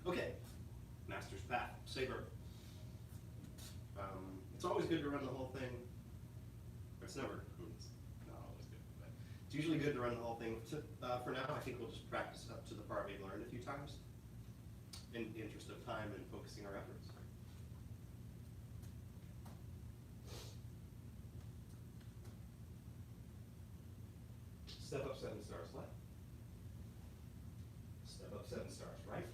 Okay, Master's Path, Saber. It's always good to run the whole thing. It's never, it's not always good, but it's usually good to run the whole thing. For now, I think we'll just practice up to the part we've learned a few times in the interest of time and focusing our efforts. Step up 7 stars left. Step up 7 stars right.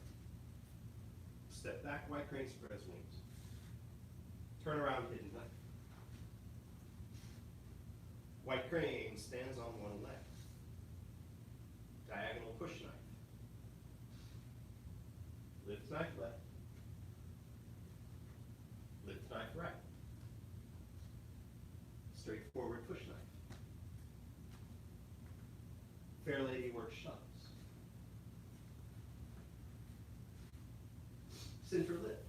Step back, white crane spreads wings. Turn around, hidden knife. White crane stands on one leg. Diagonal push knife. Lift knife left. Lift knife right. Straightforward push knife. Fair lady works shuttles. Center lift.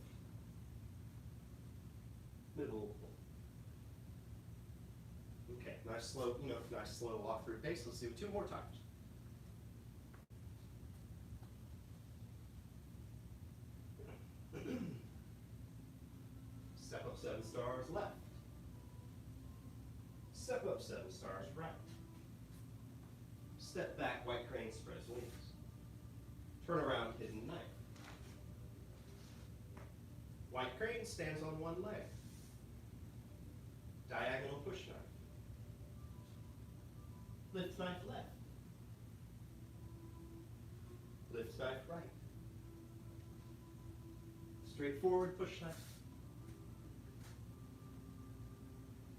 Middle. Okay, nice slow, nice slow walk through pace. Let's do it 2 more times. Step up 7 stars left. Step up 7 stars right. Step back, white crane spreads wings. Turn around, hidden knife. White crane stands on one leg. Diagonal push knife. Lift knife left. Lift knife right. Straightforward push knife.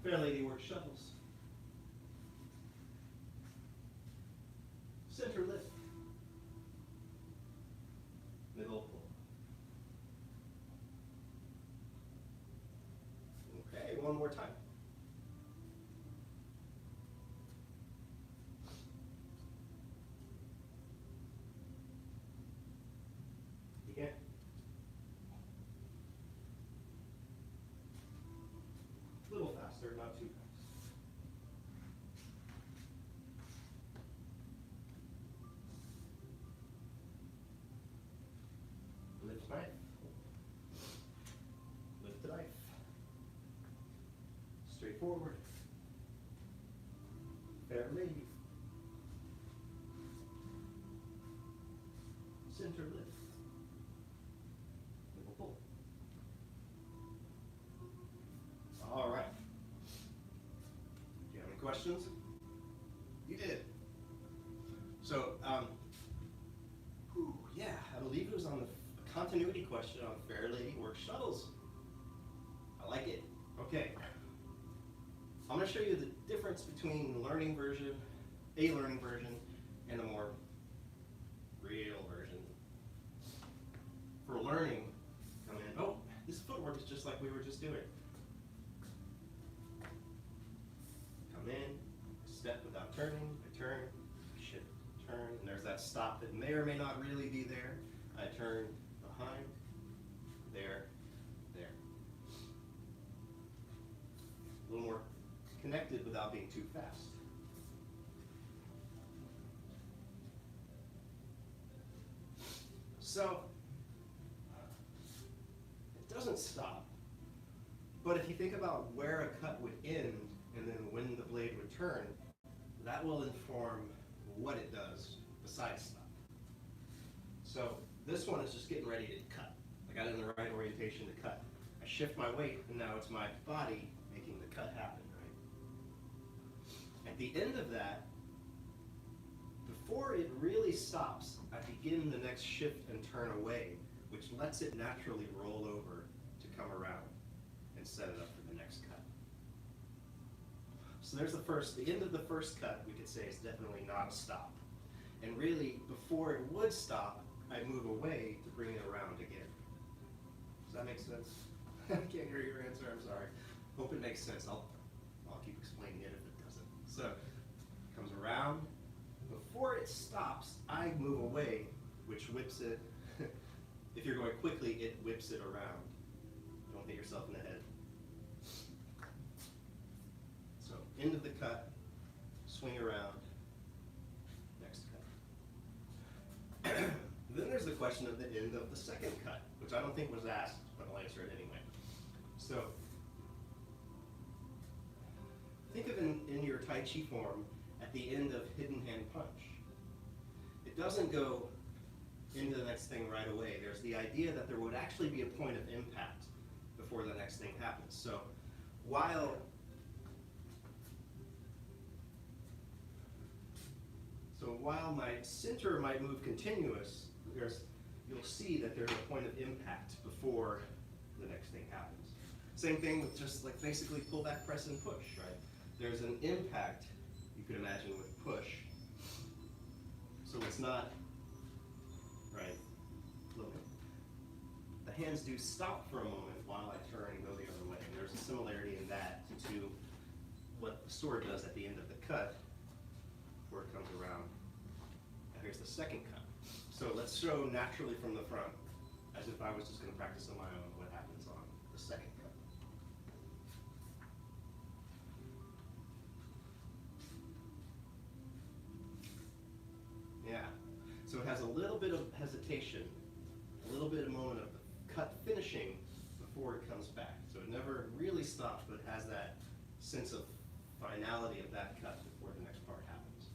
Fair lady works shuttles. Center lift. Middle pull. Okay, one more time. Again. A little faster, not too fast. Lift knife. Lift the knife. Straightforward. Fair lady. Center lift. Middle pull. All right. Do you have any questions? You did. So, yeah, I believe it was on the continuity question on Fair Lady Works Shuttles. I like it. Okay. I'm going to show you the difference between the learning version, a learning version, and a more real version. For learning, come in. Oh, this footwork is just like we were just doing. Come in, step without turning, I turn, shift, turn, and there's that stop that may or may not really be there. I turn behind, there, there. A little more connected without being too fast. So, it doesn't stop, but if you think about where a cut would end and then when the blade would turn, that will inform what it does besides stop. So this one is just getting ready to cut. I got it in the right orientation to cut. I shift my weight, and now it's my body making the cut happen, right? At the end of that, before it really stops, I begin the next shift and turn away, which lets it naturally roll over to come around and set it up for the next cut. So there's the end of the first cut, we could say, is definitely not a stop. And really, before it would stop, I'd move away to bring it around again. Does that make sense? I can't hear your answer, I'm sorry. Hope it makes sense. I'll keep explaining it if it doesn't. So, it comes around. Before it stops, I move away, which whips it. If you're going quickly, it whips it around. Don't hit yourself in the head. So, end of the cut, swing around, next cut. Then there's the question at the end of the second cut, which I don't think was asked, but I'll answer it anyway. So, think of in your Tai Chi form at the end of hidden hand punch. It doesn't go into the next thing right away. There's the idea that there would actually be a point of impact before the next thing happens. So while my center might move continuous, you'll see that there's a point of impact before the next thing happens. Same thing with just like basically pull back, press, and push, right? There's an impact, you could imagine, with push. So it's not, right? Look, the hands do stop for a moment while I turn and go the other way. And there's a similarity in that to what the sword does at the end of the cut, where it comes around. Now here's the second cut. So let's show naturally from the front, as if I was just going to practice on my own, what happens on the second cut. Yeah, so it has a little bit of hesitation, a little bit of moment of the cut finishing before it comes back. So it never really stops, but it has that sense of finality of that cut before the next part happens.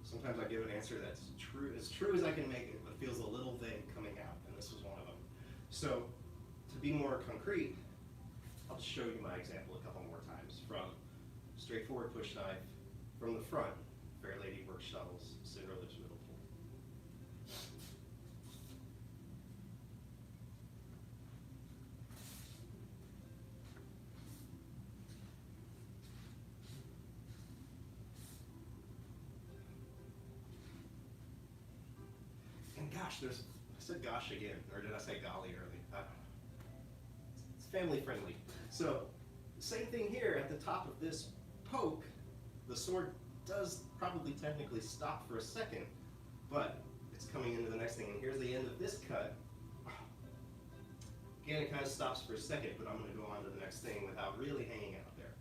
Sometimes I give an answer that's as true as I can make it, but feels a little vague coming out, and this was one of them. So to be more concrete, I'll just show you my example a couple more times from straightforward push knife from the front, Fair Lady work shuttles, cinder lips, middle pull. And gosh, I said gosh again, or did I say golly early? I don't know. It's family friendly. So, same thing here at the top of this poke, the sword does probably technically stop for a second, but it's coming into the next thing. And here's the end of this cut. Again, it kind of stops for a second, but I'm going to go on to the next thing without really hanging out there.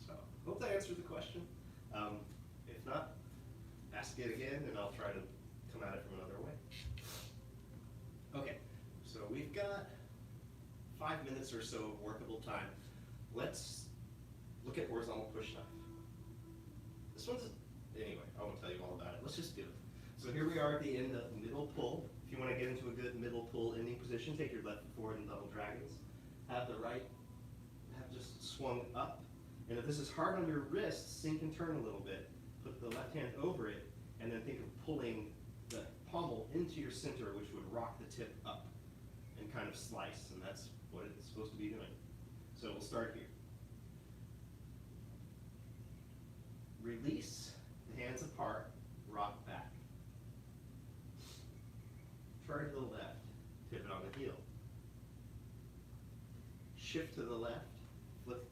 So, hope that answered the question. If not, ask it again, and I'll try to come at it from another way. Okay, so we've got 5 minutes or so of workable time. Let's look at horizontal push knife. This one's, anyway, I won't tell you all about it. Let's just do it. So here we are at the end of middle pull. If you want to get into a good middle pull ending position, take your left foot forward in double dragons. Have the right, have just swung up. And if this is hard on your wrist, sink and turn a little bit. Put the left hand over it, and then think of pulling the pommel into your center, which would rock the tip up and kind of slice, and that's what it's supposed to be doing. So we'll start here. Release the hands apart, rock back. Turn to the left, pivot on the heel. Shift to the left, flip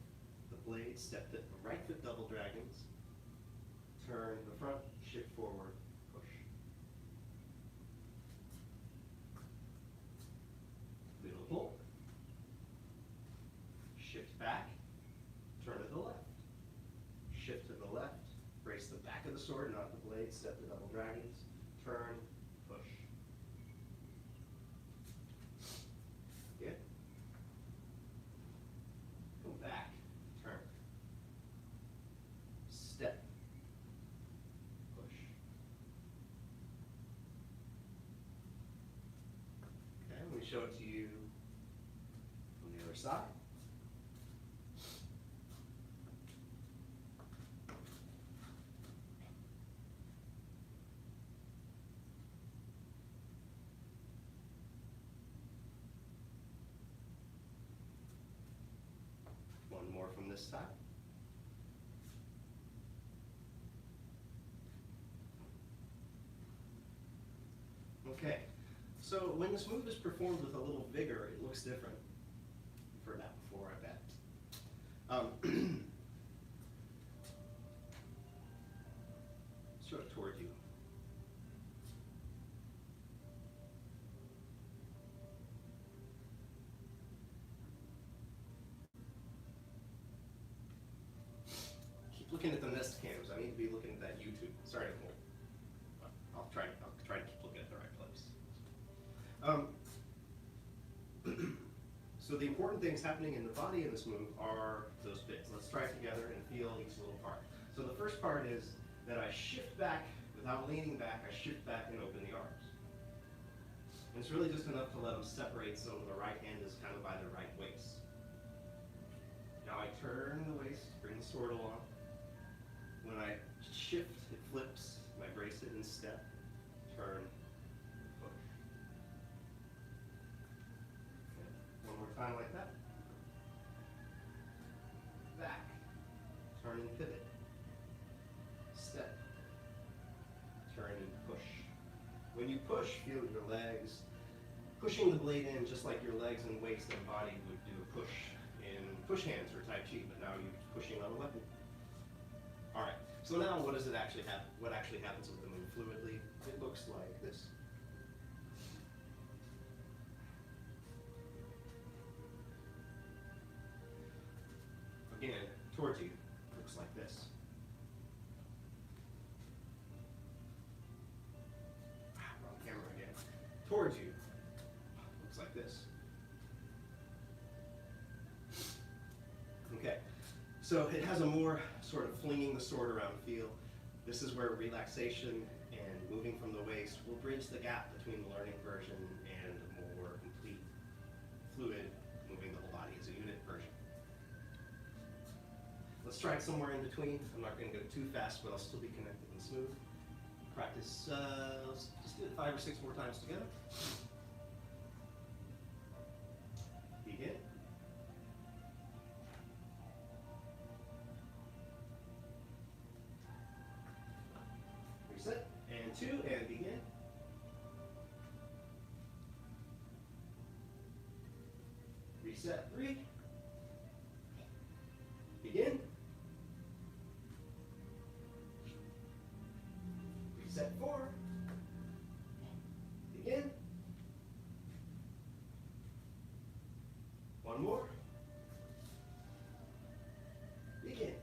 the blade, step the right foot double dragons. Turn the front, shift forward, push. Middle pull. Shift back, turn to the left. Shift to the left, brace the back of the sword, not the blade, step the double dragons, turn, push. Good. Go back, turn. Step, push. Okay, let me show it to you from the other side. One more from this side. Okay, so when this move is performed with a little vigor, it looks different. You've heard that before, I bet. Show it toward you. Keep looking at the best cams. I need to be looking at that YouTube. Sorry, I'll try to keep looking at the right place. So the important things happening in the body in this move are those bits. Let's try it together and feel each little part. So the first part is that I shift back without leaning back. I shift back and open the arms. And it's really just enough to let them separate so the right hand is kind of by the right waist. Now I turn the waist, bring the sword along. When I shift, it flips, and I brace it in step, turn, push. Okay. One more time like that. Back, turn and pivot. Step, turn and push. When you push, feel your legs pushing the blade in just like your legs and waist and body would do a push in push hands or Tai Chi, but now you're pushing on a weapon. All right, so now what does it actually happen? What actually happens with the move fluidly? It looks like this. Again, towards you, looks like this. Wrong camera again. Towards you, looks like this. Okay, so it has a more sort of flinging the sword around feel. This is where relaxation and moving from the waist will bridge the gap between the learning version and a more complete, fluid, moving the whole body as a unit version. Let's try it somewhere in between. I'm not going to go too fast, but I'll still be connected and smooth. Practice, let's just do it 5 or 6 more times together. Begin. Reset, and 2, and begin. Reset, 3. Begin. Reset, 4. Begin. One more. Begin.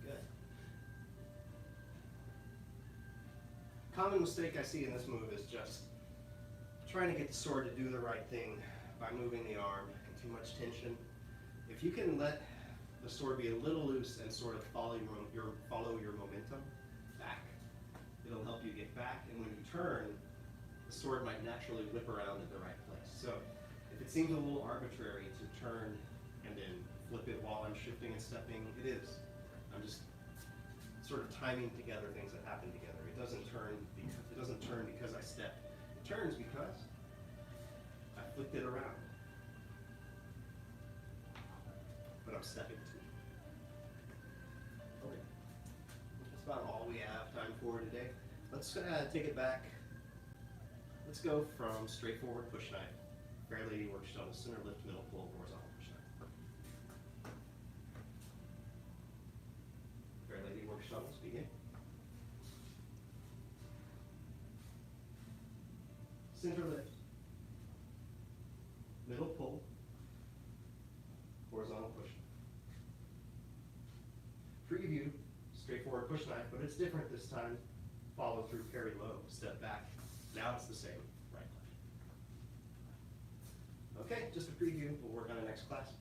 Good. Common mistake I see in this move is just trying to get the sword to do the right thing by moving the arm and too much tension. If you can let the sword be a little loose and sort of follow your momentum back, it'll help you get back. And when you turn, the sword might naturally whip around at the right place. So if it seems a little arbitrary to turn and then flip it while I'm shifting and stepping, it is. I'm just sort of timing together things that happen together. It doesn't turn because I step. It turns because I flipped it around. But I'm stepping too. Okay. That's about all we have time for today. Let's take it back. Let's go from straightforward push knife, fair lady work shuttle, center lift, middle pull, horizontal push knife. Fair lady work shuttles, begin. Center lift, middle pull, horizontal push. Preview, straightforward push knife, but it's different this time. Follow through, parry low, step back. Now it's the same, right left. Okay, just a preview. We'll work on it next class.